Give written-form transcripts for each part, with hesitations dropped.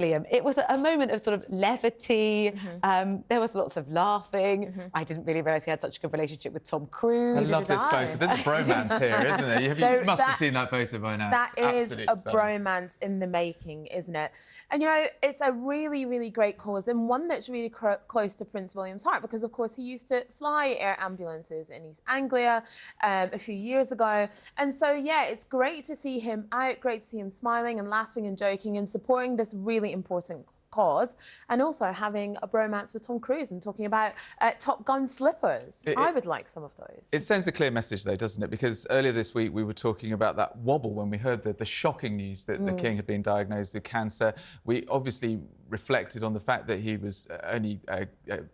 Liam. It was a moment of sort of levity. There was lots of laughing. I didn't really realise he had such a good relationship with Tom Cruise. I love this photo. There's a bromance here, isn't there? You must have seen that photo by now. That is a stunning. bromance in the making, isn't it? And, you know, it's a really, really great cause and one that's really close to Prince William's heart because, of course, he used to fly air ambulances in East Anglia a few years ago. And so, yeah, it's great to see him out, great to see him smiling and laughing and joking and supporting this really important cause, and also having a bromance with Tom Cruise and talking about Top Gun slippers. I would like some of those. It sends a clear message, though, doesn't it? Because earlier this week we were talking about that wobble when we heard the shocking news that the King had been diagnosed with cancer. We obviously reflected on the fact that he was only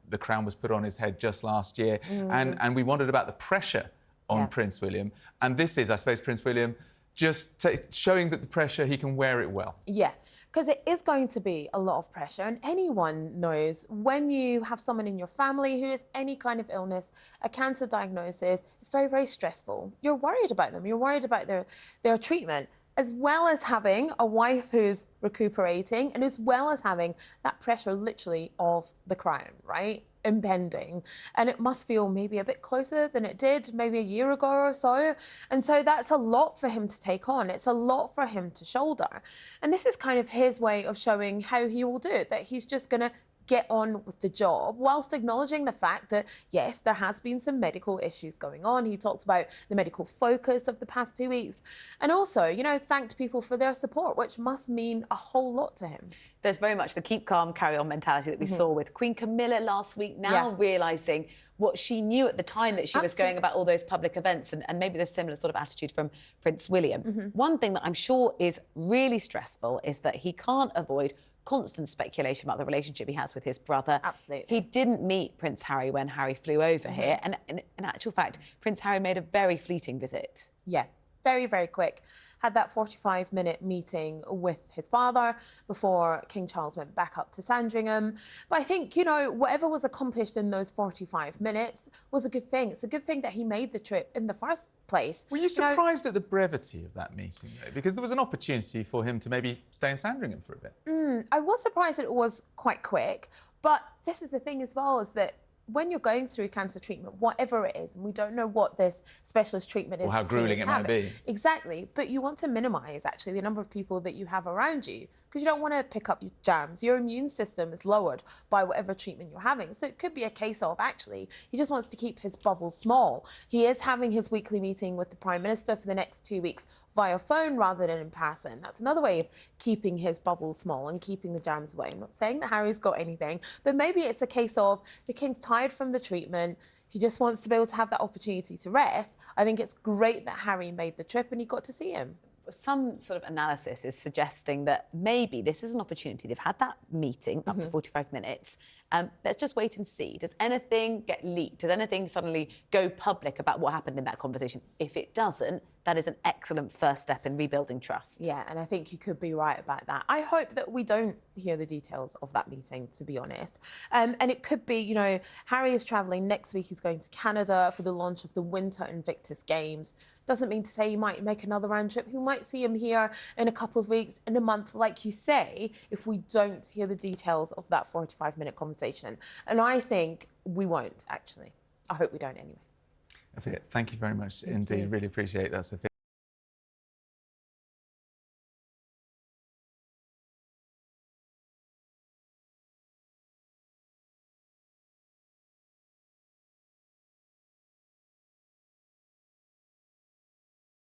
the crown was put on his head just last year, and we wondered about the pressure on Prince William. And this is, I suppose, Prince William just showing that the pressure, he can wear it well. Yeah, because it is going to be a lot of pressure, and anyone knows when you have someone in your family who has any kind of illness, a cancer diagnosis, it's very, very stressful. You're worried about them, you're worried about their treatment, as well as having a wife who's recuperating and as well as having that pressure literally of the crown, right? Impending, and it must feel maybe a bit closer than it did maybe a year ago or so, and so that's a lot for him to take on. It's a lot for him to shoulder, and this is kind of his way of showing how he will do it, that he's just gonna get on with the job whilst acknowledging the fact that, yes, there has been some medical issues going on. He talked about the medical focus of the past 2 weeks and also, you know, thanked people for their support, which must mean a whole lot to him. There's very much the keep calm, carry on mentality that we saw with Queen Camilla last week, now realising what she knew at the time that she was going about all those public events, and maybe the similar sort of attitude from Prince William. One thing that I'm sure is really stressful is that he can't avoid constant speculation about the relationship he has with his brother. Absolutely. He didn't meet Prince Harry when Harry flew over here, and in actual fact, Prince Harry made a very fleeting visit. Yeah. Very, very quick. Had that 45-minute meeting with his father before King Charles went back up to Sandringham. But I think, you know, whatever was accomplished in those 45 minutes was a good thing. It's a good thing that he made the trip in the first place. Were you surprised at the brevity of that meeting, though? Because there was an opportunity for him to maybe stay in Sandringham for a bit. I was surprised that it was quite quick. But this is the thing as well, is that when you're going through cancer treatment, whatever it is, and we don't know what this specialist treatment is, or how gruelling it might be. Exactly, but you want to minimise, actually, the number of people that you have around you, because you don't want to pick up your germs. Your immune system is lowered by whatever treatment you're having. So it could be a case of, actually, he just wants to keep his bubble small. He is having his weekly meeting with the Prime Minister for the next 2 weeks via phone rather than in person. That's another way of keeping his bubble small and keeping the germs away. I'm not saying that Harry's got anything, but maybe it's a case of the King's tired from the treatment. He just wants to be able to have that opportunity to rest. I think it's great that Harry made the trip and he got to see him. Some sort of analysis is suggesting that maybe this is an opportunity. They've had that meeting up to 45 minutes. Let's just wait and see. Does anything get leaked? Does anything suddenly go public about what happened in that conversation? If it doesn't, that is an excellent first step in rebuilding trust. Yeah, and I think you could be right about that. I hope that we don't hear the details of that meeting, to be honest. And it could be, you know, Harry is travelling next week. He's going to Canada for the launch of the Winter Invictus Games. Doesn't mean to say he might make another round trip. We might see him here in a couple of weeks, in a month, like you say, if we don't hear the details of that 45-minute conversation. And I think we won't, actually. I hope we don't anyway. Thank you very much indeed. Really appreciate that, Sophia.